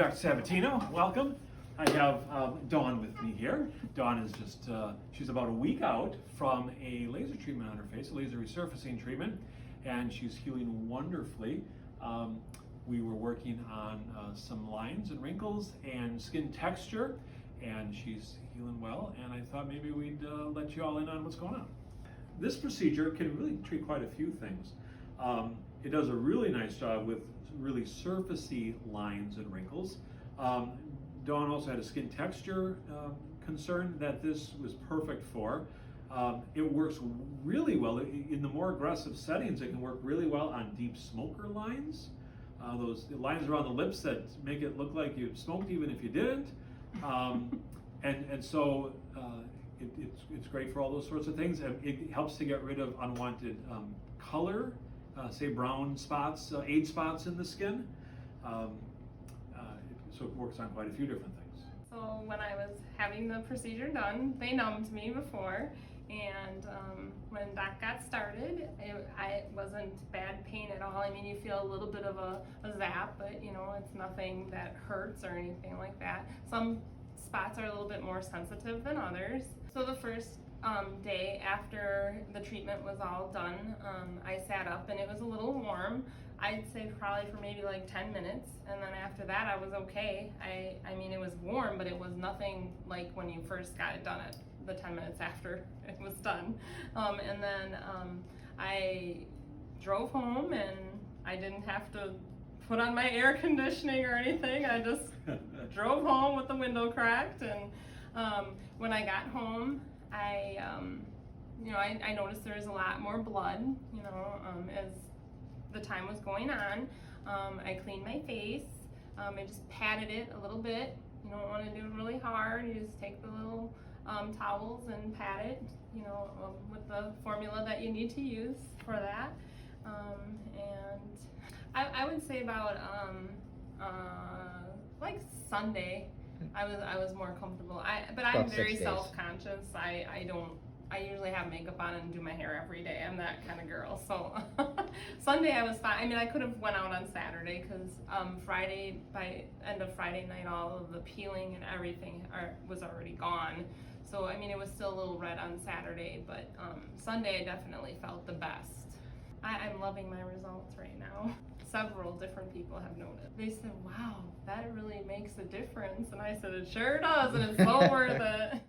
Dr. Sabatino. Welcome. I have Dawn with me here. Dawn is just, she's about a week out from a laser treatment on her face, a laser resurfacing treatment, and she's healing wonderfully. We were working on some lines and wrinkles and skin texture, and she's healing well, and I thought maybe we'd let you all in on what's going on. This procedure can really treat quite a few things. It does a really nice job with really surfacey lines and wrinkles. Dawn also had a skin texture concern that this was perfect for. It works really well in the more aggressive settings. It can work really well on deep smoker lines, those lines around the lips that make it look like you smoked even if you didn't. So it's great for all those sorts of things. It helps to get rid of unwanted color, say brown spots, age spots in the skin. So it works on quite a few different things. So when I was having the procedure done, they numbed me before, and when that got started, it wasn't bad pain at all. I mean, you feel a little bit of a zap, but you know, it's nothing that hurts or anything like that. Some spots are a little bit more sensitive than others. So the first day after the treatment was all done, I sat up and it was a little warm. I'd say probably for maybe like 10 minutes, and then after that I was okay. I mean, it was warm, but it was nothing like when you first got it done at the 10 minutes after it was done. And then I drove home, and I didn't have to put on my air conditioning or anything. I just drove home with the window cracked, and when I got home, I noticed there was a lot more blood, as the time was going on. I cleaned my face. I just patted it a little bit. You don't want to do it really hard. You just take the little towels and pat it, with the formula that you need to use for that. And I would say about like Sunday, I was more comfortable. But I'm very self-conscious. I usually have makeup on and do my hair every day. I'm that kind of girl. So Sunday I was fine. I mean, I could have went out on Saturday because Friday, by end of Friday night, all of the peeling and everything was already gone. So I mean, it was still a little red on Saturday, but Sunday I definitely felt the best. I'm loving my results right now. Several different people have noticed. They said, wow, that really makes a difference. And I said, it sure does, and it's so worth it.